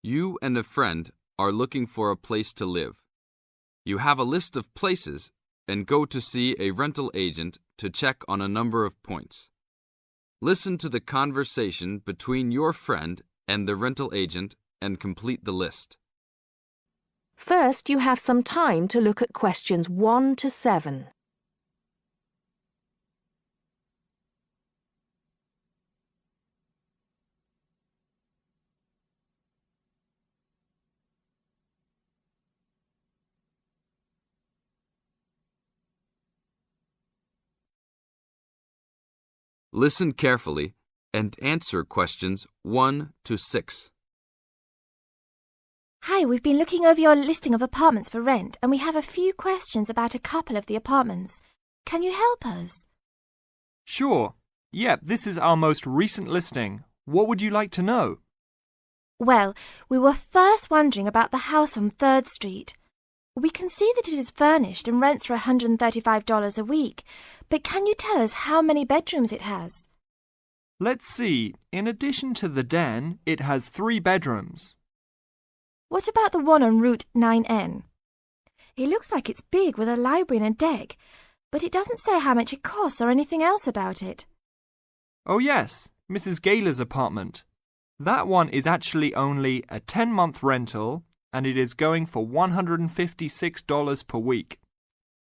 You and a friend are looking for a place to live. You have a list of places and go to see a rental agent to check on a number of points. Listen to the conversation between your friend and the rental agent and complete the list. First, you have some time to look at questions 1 to 7. Listen carefully and answer questions 1 to 6. Hi, we've been looking over your listing of apartments for rent and we have a few questions about a couple of the apartments. Can you help us? Sure. Yep, this is our most recent listing. What would you like to know? Well, we were first wondering about the house on 3rd Street. We can see that it is furnished and rents for $135 a week, but can you tell us how many bedrooms it has? Let's see. In addition to the den, it has 3 bedrooms. What about the one on Route 9N? It looks like it's big with a library and a deck, but it doesn't say how much it costs or anything else about it. Oh yes, Mrs. Gaylor's apartment. That one is actually only a 10-month rental and it is going for $156 per week.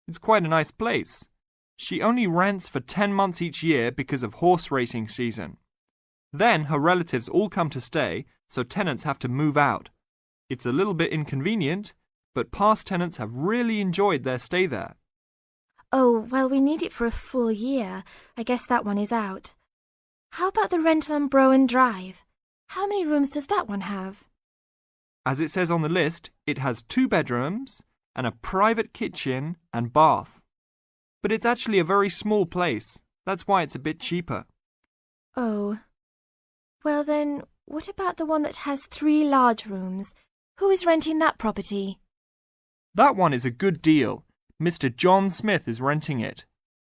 It's quite a nice place. She only rents for 10 months each year because of horse racing season. Then her relatives all come to stay, so tenants have to move out. It's a little bit inconvenient, but past tenants have really enjoyed their stay there. Oh, well, we need it for a full year. I guess that one is out. How about the rental on Browen Drive? How many rooms does that one have? As it says on the list, it has 2 bedrooms and a private kitchen and bath. But it's actually a very small place. That's why it's a bit cheaper. Oh. Well then, what about the one that has 3 large rooms? Who is renting that property? That one is a good deal. Mr. John Smith is renting it.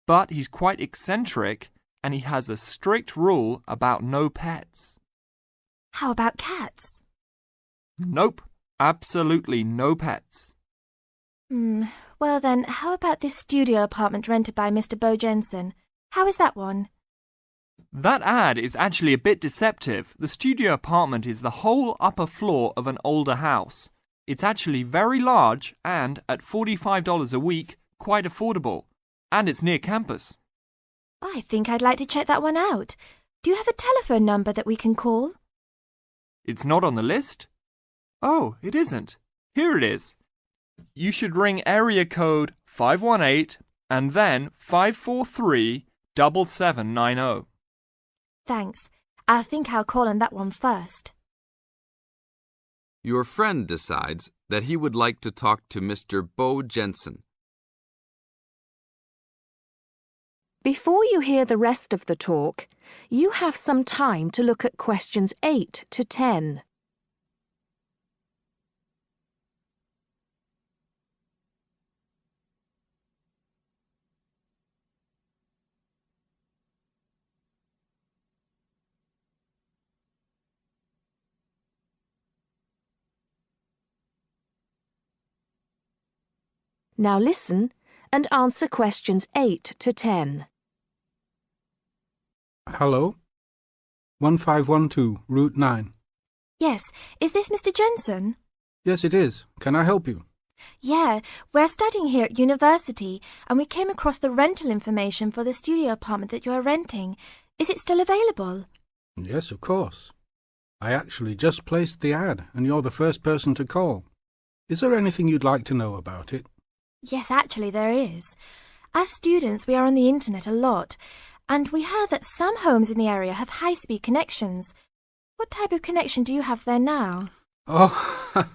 But he's quite eccentric and he has a strict rule about no pets. How about cats? Nope, absolutely no pets. Well then, how about this studio apartment rented by Mr. Bo Jensen? How is that one? That ad is actually a bit deceptive. The studio apartment is the whole upper floor of an older house. It's actually very large and, at $45 a week, quite affordable. And it's near campus. I think I'd like to check that one out. Do you have a telephone number that we can call? It's not on the list? Oh, it isn't. Here it is. You should ring area code 518 and then 543-7790. Thanks. I think I'll call on that one first. Your friend decides that he would like to talk to Mr. Bo Jensen. Before you hear the rest of the talk, you have some time to look at questions 8 to 10. Now listen and answer questions 8 to 10. Hello? 1512, Route 9. Yes, is this Mr. Jensen? Yes, it is. Can I help you? Yeah, we're studying here at university and we came across the rental information for the studio apartment that you are renting. Is it still available? Yes, of course. I actually just placed the ad and you're the first person to call. Is there anything you'd like to know about it? Yes, actually there is. As students, we are on the internet a lot, and we heard that some homes in the area have high-speed connections. What type of connection do you have there now? Oh,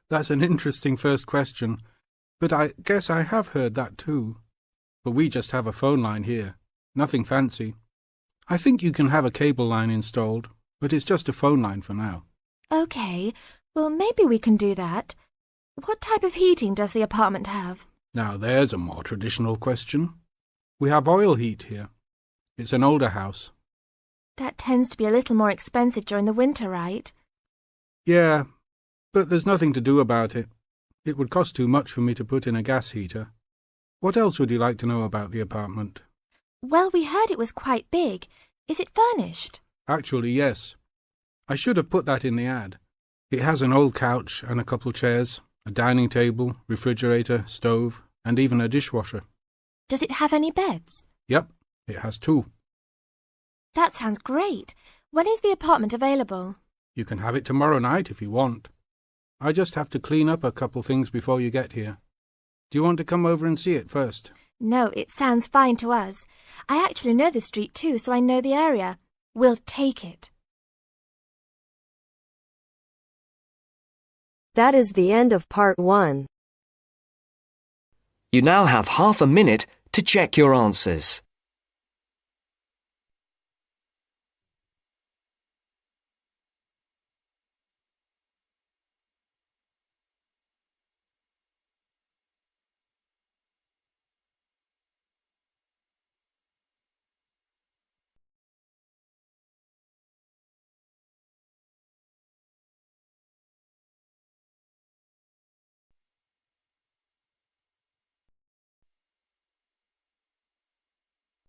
that's an interesting first question. But I guess I have heard that too. But we just have a phone line here. Nothing fancy. I think you can have a cable line installed, but it's just a phone line for now. Okay, well maybe we can do that. What type of heating does the apartment have? Now there's a more traditional question. We have oil heat here. It's an older house. That tends to be a little more expensive during the winter, right? Yeah, but there's nothing to do about it. It would cost too much for me to put in a gas heater. What else would you like to know about the apartment? Well, we heard it was quite big. Is it furnished? Actually, yes. I should have put that in the ad. It has an old couch and a couple chairs, a dining table, refrigerator, stove, and even a dishwasher. Does it have any beds? Yep, it has 2. That sounds great. When is the apartment available? You can have it tomorrow night if you want. I just have to clean up a couple things before you get here. Do you want to come over and see it first? No, it sounds fine to us. I actually know the street too, so I know the area. We'll take it. That is the end of part 1. You now have half a minute to check your answers.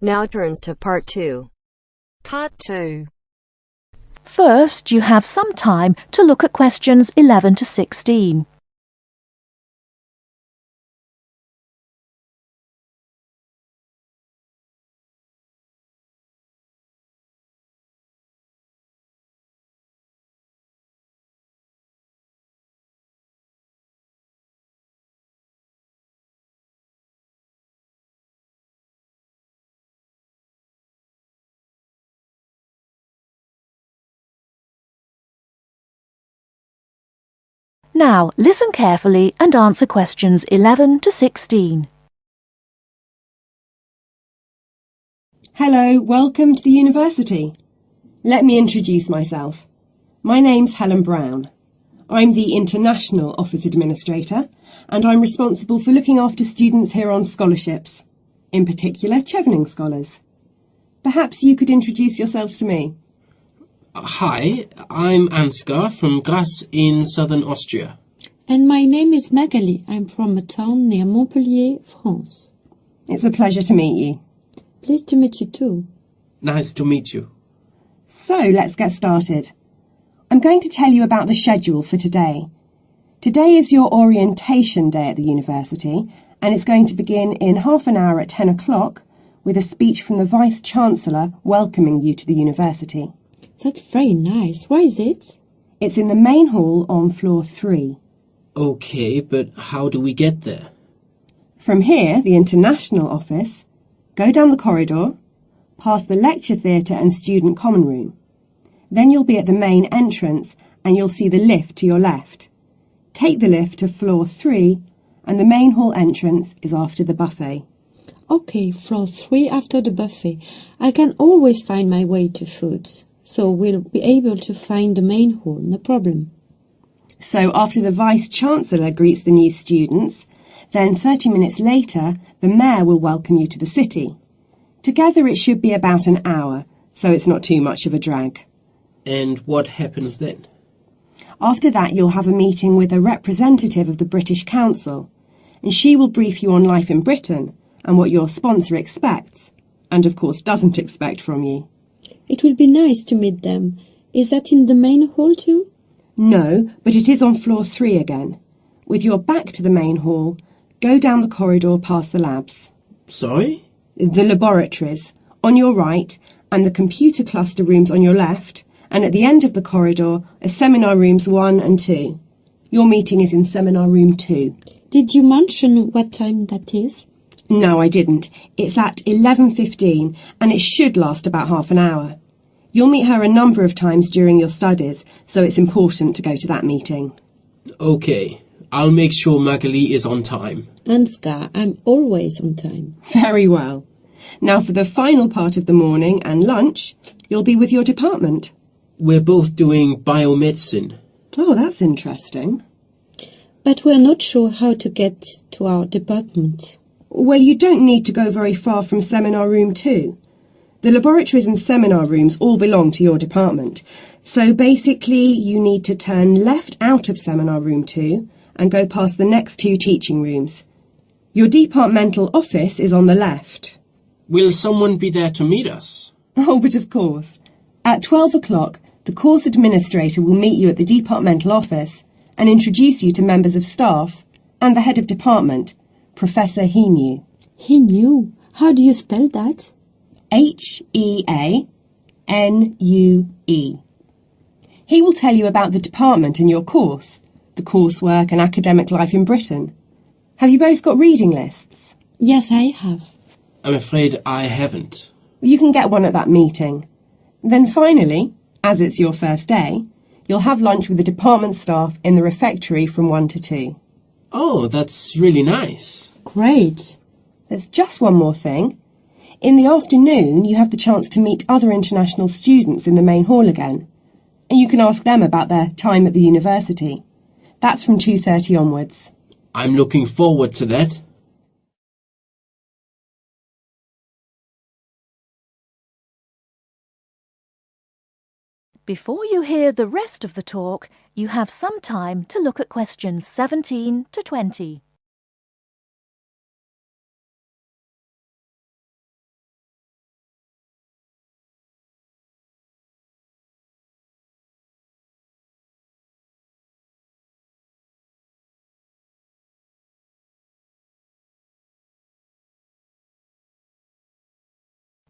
Now turns to part 2. Part 2. First, you have some time to look at questions 11 to 16. Now, listen carefully and answer questions 11 to 16. Hello, welcome to the university. Let me introduce myself. My name's Helen Brown. I'm the International Office Administrator and I'm responsible for looking after students here on scholarships, in particular Chevening scholars. Perhaps you could introduce yourselves to me. Hi, I'm Ansgar from Grasse in southern Austria. And my name is Magali. I'm from a town near Montpellier, France. It's a pleasure to meet you. Pleased to meet you too. Nice to meet you. So, let's get started. I'm going to tell you about the schedule for today. Today is your orientation day at the university, and it's going to begin in half an hour at 10 o'clock with a speech from the Vice-Chancellor welcoming you to the university. That's very nice. Where is it? It's in the main hall on floor 3. Okay, but how do we get there? From here, the International Office, go down the corridor, past the lecture theatre and student common room. Then you'll be at the main entrance and you'll see the lift to your left. Take the lift to floor 3 and the main hall entrance is after the buffet. Okay, floor 3 after the buffet. I can always find my way to food. So we'll be able to find the main hall, no problem. So after the Vice-Chancellor greets the new students, then 30 minutes later, the Mayor will welcome you to the city. Together it should be about an hour, so it's not too much of a drag. And what happens then? After that, you'll have a meeting with a representative of the British Council, and she will brief you on life in Britain and what your sponsor expects, and of course doesn't expect from you. It will be nice to meet them. Is that in the main hall too? No, but it is on floor 3 again. With your back to the main hall, go down the corridor past the labs. Sorry? The laboratories, on your right, and the computer cluster rooms on your left, and at the end of the corridor are seminar rooms 1 and 2. Your meeting is in seminar room 2. Did you mention what time that is? No, I didn't. It's at 11:15 and it should last about half an hour. You'll meet her a number of times during your studies, so it's important to go to that meeting. Okay, I'll make sure Magali is on time. Ansgar, I'm always on time. Very well. Now for the final part of the morning and lunch, you'll be with your department. We're both doing biomedicine. Oh, that's interesting. But we're not sure how to get to our department. Well, you don't need to go very far from seminar room 2. The laboratories and seminar rooms all belong to your department, So basically, you need to turn left out of Seminar Room 2 and go past the next 2 teaching rooms. Your departmental office is on the left. Will someone be there to meet us? Oh, but of course. At 12 o'clock, the course administrator will meet you at the departmental office and introduce you to members of staff and the head of department, Professor Heanue. Heanue? How do you spell that? Heanue. He will tell you about the department and your course, the coursework and academic life in Britain. Have you both got reading lists? Yes, I have. I'm afraid I haven't. You can get one at that meeting. Then finally, as it's your first day, you'll have lunch with the department staff in the refectory from 1 to 2. Oh, that's really nice. Great. There's just one more thing. In the afternoon, you have the chance to meet other international students in the main hall again. And you can ask them about their time at the university. That's from 2:30 onwards. I'm looking forward to that. Before you hear the rest of the talk, you have some time to look at questions 17 to 20.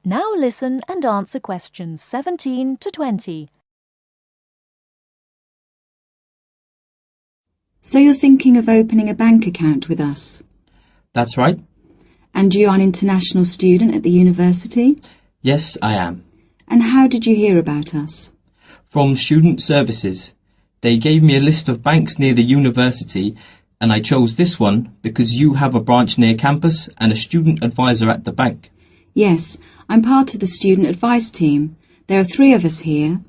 Now listen and answer questions 17 to 20. So you're thinking of opening a bank account with us? That's right. And you are an international student at the university? Yes, I am. And how did you hear about us? From Student Services. They gave me a list of banks near the university, and I chose this one because you have a branch near campus and a student advisor at the bank. Yes, I'm part of the student advice team. There are 3 of us here.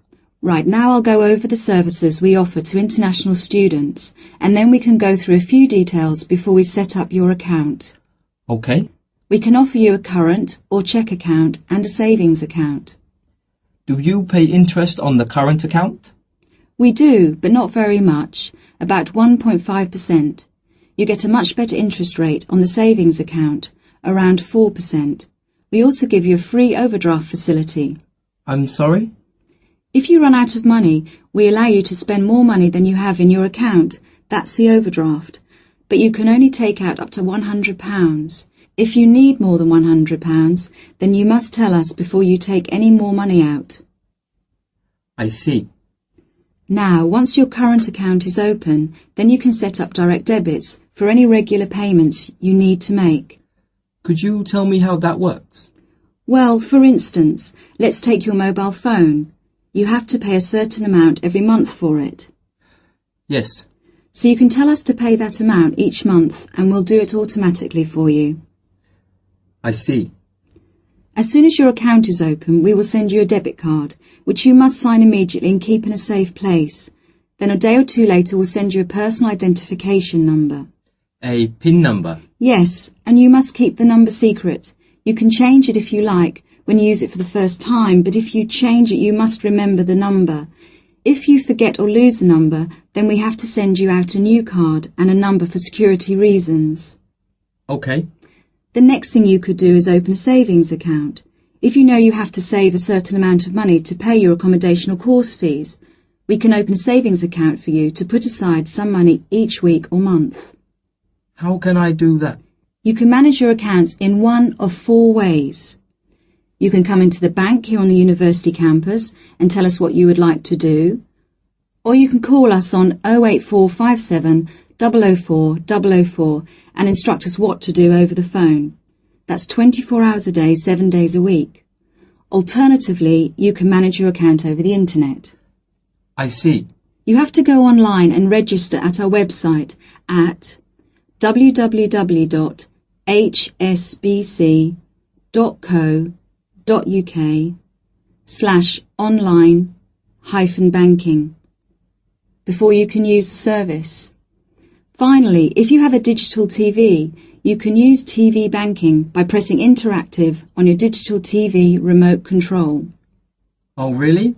Right, now I'll go over the services we offer to international students, and then we can go through a few details before we set up your account. Okay. We can offer you a current or cheque account and a savings account. Do you pay interest on the current account? We do, but not very much, about 1.5%. You get a much better interest rate on the savings account, around 4%. We also give you a free overdraft facility. I'm sorry? If you run out of money, we allow you to spend more money than you have in your account. That's the overdraft. But you can only take out up to £100. If you need more than £100, then you must tell us before you take any more money out. I see. Now, once your current account is open, then you can set up direct debits for any regular payments you need to make. Could you tell me how that works? Well, for instance, let's take your mobile phone. You have to pay a certain amount every month for it. Yes. So you can tell us to pay that amount each month and we'll do it automatically for you. I see. As soon as your account is open, we will send you a debit card, which you must sign immediately and keep in a safe place. Then a day or 2 later we'll send you a personal identification number. A PIN number? Yes, and you must keep the number secret. You can change it if you like when you use it for the first time, but if you change it you must remember the number. If you forget or lose the number, then we have to send you out a new card and a number for security reasons. Okay. The next thing you could do is open a savings account. If you know you have to save a certain amount of money to pay your accommodation or course fees, we can open a savings account for you to put aside some money each week or month. How can I do that? You can manage your accounts in one of 4 ways. You can come into the bank here on the university campus and tell us what you would like to do, or you can call us on 08457 004 004 and instruct us what to do over the phone. That's 24 hours a day, 7 days a week. Alternatively, you can manage your account over the internet. I see. You have to go online and register at our website at www.hsbc.co.uk/online-banking before you can use the service. Finally, if you have a digital TV, you can use TV banking by pressing interactive on your digital TV remote control. Oh, really?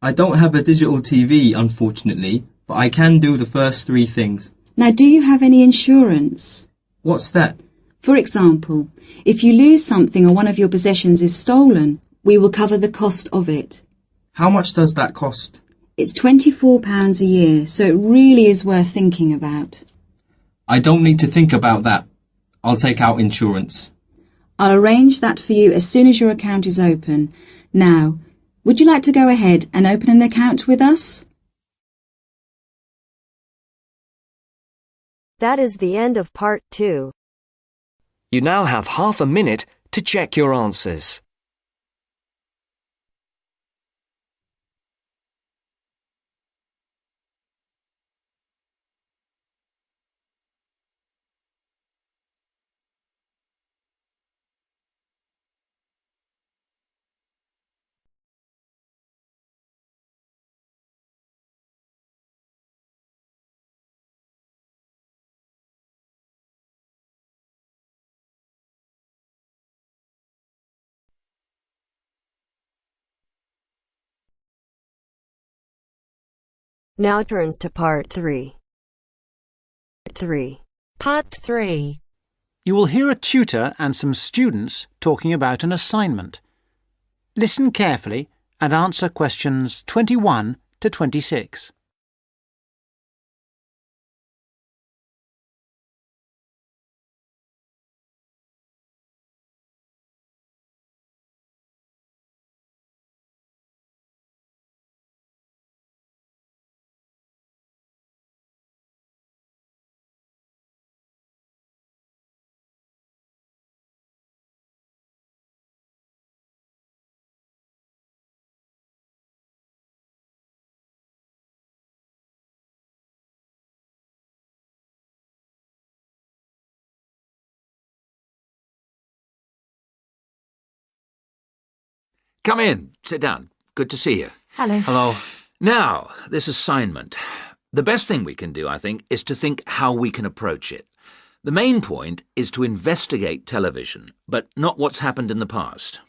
I don't have a digital TV, unfortunately, but I can do the first three things. Now, do you have any insurance? What's that? For example, if you lose something or one of your possessions is stolen, we will cover the cost of it. How much does that cost? It's £24 a year, so it really is worth thinking about. I don't need to think about that. I'll take out insurance. I'll arrange that for you as soon as your account is open. Now, would you like to go ahead and open an account with us? That is the end of part 2. You now have half a minute to check your answers. Now turns to part 3. Part 3. You will hear a tutor and some students talking about an assignment. Listen carefully and answer questions 21 to 26. Come in. Sit down. Good to see you. Hello. Hello. Now, this assignment. The best thing we can do, I think, is to think how we can approach it. The main point is to investigate television, but not what's happened in the past.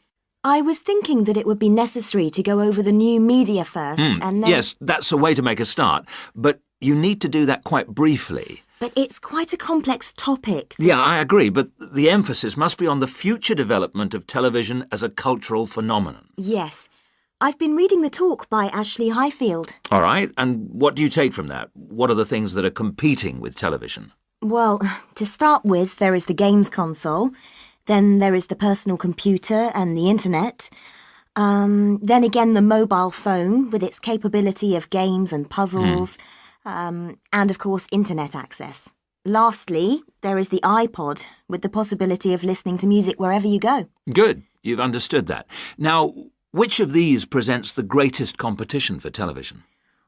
I was thinking that it would be necessary to go over the new media first and then... Yes, that's a way to make a start, but you need to do that quite briefly. But it's quite a complex topic. Yeah, I agree, but the emphasis must be on the future development of television as a cultural phenomenon. Yes. I've been reading the talk by Ashley Highfield. All right, and what do you take from that? What are the things that are competing with television? Well, to start with, there is the games console. Then there is the personal computer and the internet. Then again, the mobile phone with its capability of games and puzzles. And, of course, internet access. Lastly, there is the iPod, with the possibility of listening to music wherever you go. Good. You've understood that. Now, which of these presents the greatest competition for television?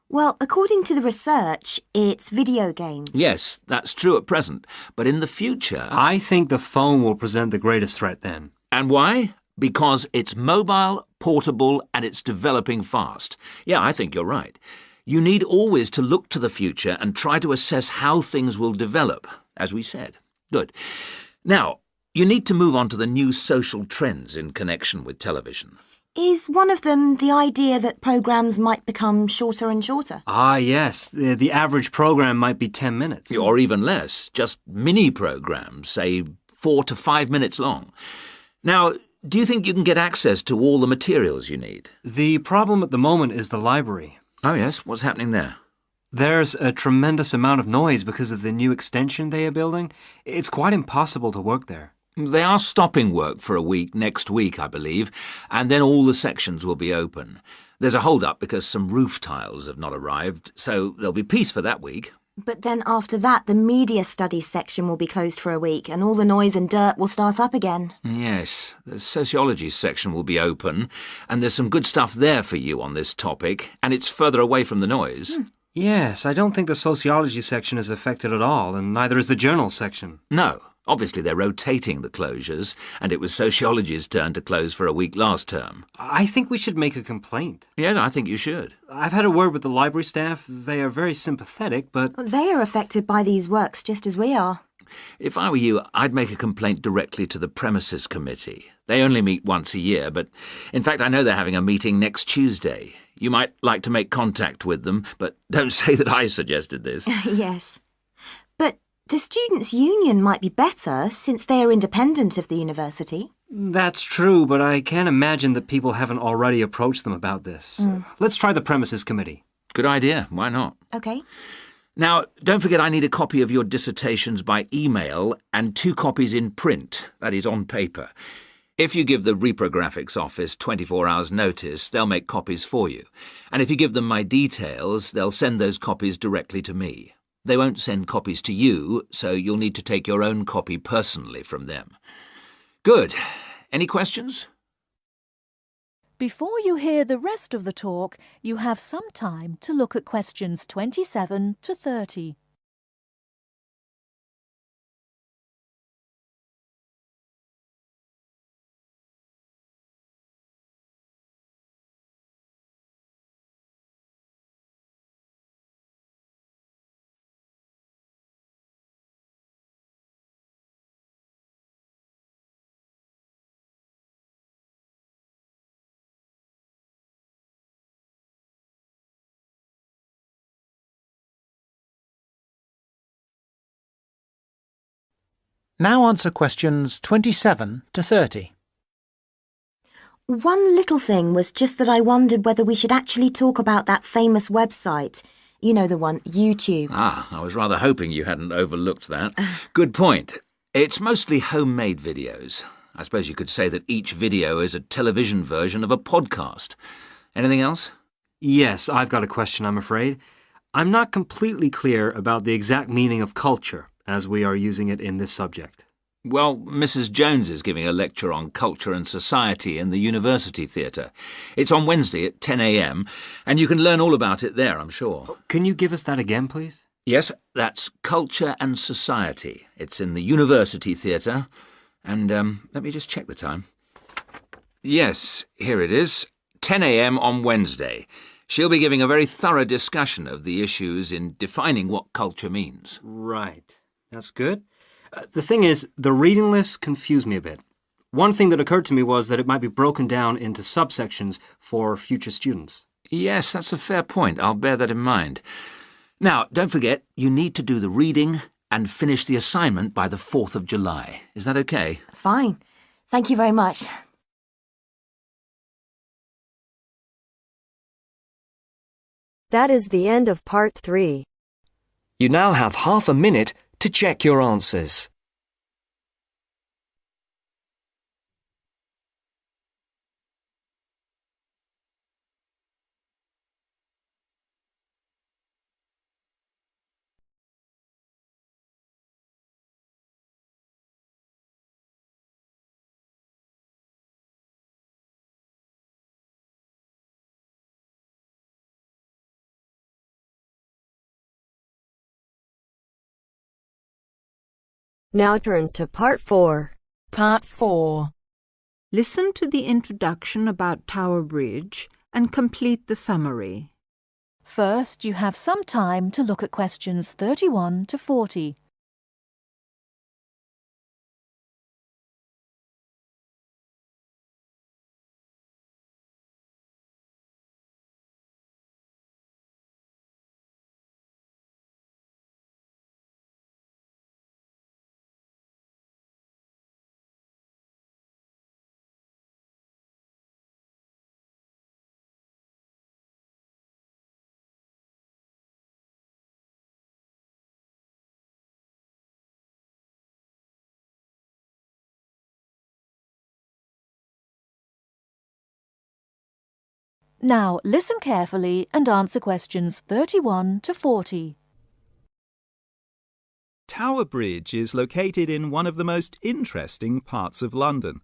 Well, according to the research, it's video games. Yes, that's true at present. But in the future... I think the phone will present the greatest threat then. And why? Because it's mobile, portable, and it's developing fast. Yeah, I think you're right. You need always to look to the future and try to assess how things will develop, as we said. Good. Now, you need to move on to the new social trends in connection with television. Is one of them the idea that programmes might become shorter and shorter? Ah, yes. The average programme might be 10 minutes. Or even less. Just mini-programmes, say 4 to 5 minutes long. Now, do you think you can get access to all the materials you need? The problem at the moment is the library. Oh, yes. What's happening there? There's a tremendous amount of noise because of the new extension they are building. It's quite impossible to work there. They are stopping work for a week next week, I believe, and then all the sections will be open. There's a hold-up because some roof tiles have not arrived, so there'll be peace for that week. But then after that, the media studies section will be closed for a week, and all the noise and dirt will start up again. Yes, the sociology section will be open, and there's some good stuff there for you on this topic, and it's further away from the noise. Yes, I don't think the sociology section is affected at all, and neither is the journal section. No. Obviously, they're rotating the closures, and it was sociology's turn to close for a week last term. I think we should make a complaint. Yeah, I think you should. I've had a word with the library staff. They are very sympathetic, but... They are affected by these works just as we are. If I were you, I'd make a complaint directly to the premises committee. They only meet once a year, but in fact, I know they're having a meeting next Tuesday. You might like to make contact with them, but don't say that I suggested this. Yes. But the Students' Union might be better since they are independent of the university. That's true, but I can't imagine that people haven't already approached them about this. Let's try the premises committee. Good idea. Why not? OK. Now, don't forget I need a copy of your dissertations by email and 2 copies in print, that is, on paper. If you give the reprographics office 24 hours' notice, they'll make copies for you. And if you give them my details, they'll send those copies directly to me. They won't send copies to you, so you'll need to take your own copy personally from them. Good. Any questions? Before you hear the rest of the talk, you have some time to look at questions 27 to 30. Now answer questions 27 to 30. One little thing was just that I wondered whether we should actually talk about that famous website. You know the one, YouTube. I was rather hoping you hadn't overlooked that. Good point. It's mostly homemade videos. I suppose you could say that each video is a television version of a podcast. Anything else? Yes, I've got a question, I'm afraid. I'm not completely clear about the exact meaning of culture, as we are using it in this subject. Well, Mrs. Jones is giving a lecture on culture and society in the University Theatre. It's on Wednesday at 10 a.m, and you can learn all about it there, I'm sure. Can you give us that again, please? Yes, that's Culture and Society. It's in the University Theatre. And let me just check the time. Yes, here it is. 10 a.m. on Wednesday. She'll be giving a very thorough discussion of the issues in defining what culture means. Right. That's good. The thing is, the reading list confused me a bit. One thing that occurred to me was that it might be broken down into subsections for future students. Yes, that's a fair point. I'll bear that in mind. Now, don't forget, you need to do the reading and finish the assignment by the 4th of July. Is that okay? Fine. Thank you very much. That is the end of part 3. You now have half a minute to check your answers. Now turns to part 4. Part 4. Listen to the introduction about Tower Bridge and complete the summary. First, you have some time to look at questions 31 to 40. Now, listen carefully and answer questions 31 to 40. Tower Bridge is located in one of the most interesting parts of London.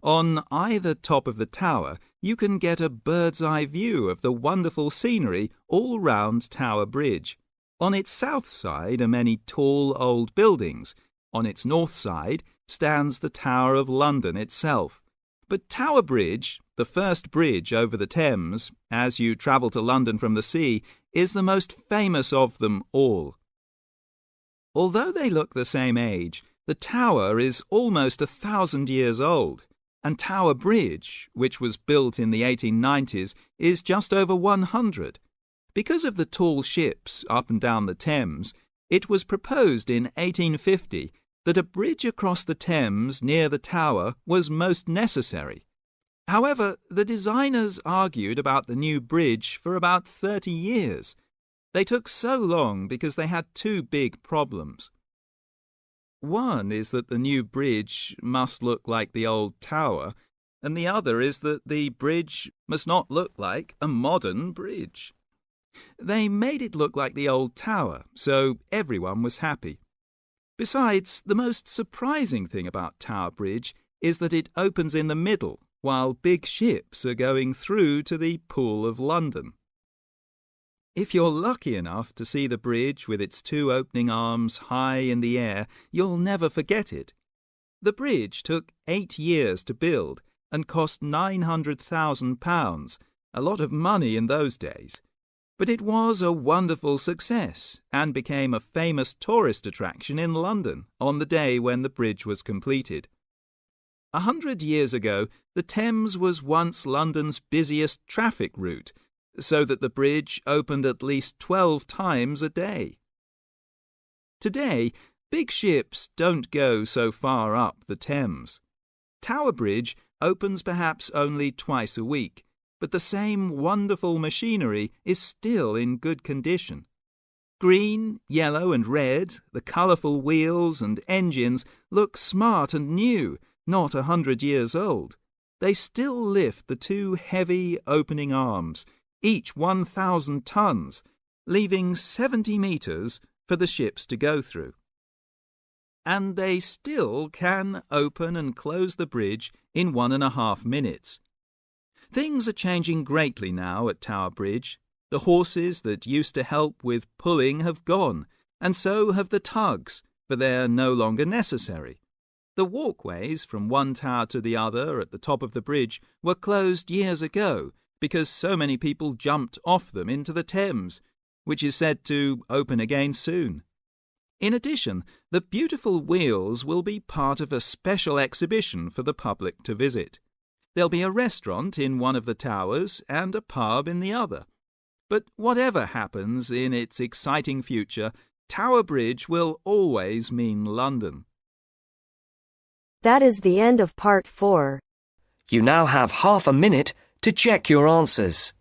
On either top of the tower, you can get a bird's-eye view of the wonderful scenery all round Tower Bridge. On its south side are many tall old buildings. On its north side stands the Tower of London itself. But Tower Bridge, the first bridge over the Thames, as you travel to London from the sea, is the most famous of them all. Although they look the same age, the tower is almost 1,000 years old, and Tower Bridge, which was built in the 1890s, is just over 100. Because of the tall ships up and down the Thames, it was proposed in 1850 that a bridge across the Thames near the tower was most necessary. However, the designers argued about the new bridge for about 30 years. They took so long because they had two big problems. One is that the new bridge must look like the old tower, and the other is that the bridge must not look like a modern bridge. They made it look like the old tower, so everyone was happy. Besides, the most surprising thing about Tower Bridge is that it opens in the middle, while big ships are going through to the Pool of London. If you're lucky enough to see the bridge with its two opening arms high in the air, you'll never forget it. The bridge took 8 years to build and cost £900,000, a lot of money in those days. But it was a wonderful success and became a famous tourist attraction in London on the day when the bridge was completed. 100 years ago, the Thames was once London's busiest traffic route, so that the bridge opened at least 12 times a day. Today, big ships don't go so far up the Thames. Tower Bridge opens perhaps only twice a week, but the same wonderful machinery is still in good condition. Green, yellow and red, the colourful wheels and engines look smart and new, not 100 years old. They still lift the two heavy opening arms, each 1,000 tons, leaving 70 metres for the ships to go through. And they still can open and close the bridge in 1.5 minutes. Things are changing greatly now at Tower Bridge. The horses that used to help with pulling have gone, and so have the tugs, for they're no longer necessary. The walkways from one tower to the other at the top of the bridge were closed years ago because so many people jumped off them into the Thames, which is said to open again soon. In addition, the beautiful wheels will be part of a special exhibition for the public to visit. There'll be a restaurant in one of the towers and a pub in the other. But whatever happens in its exciting future, Tower Bridge will always mean London. That is the end of part 4. You now have half a minute to check your answers.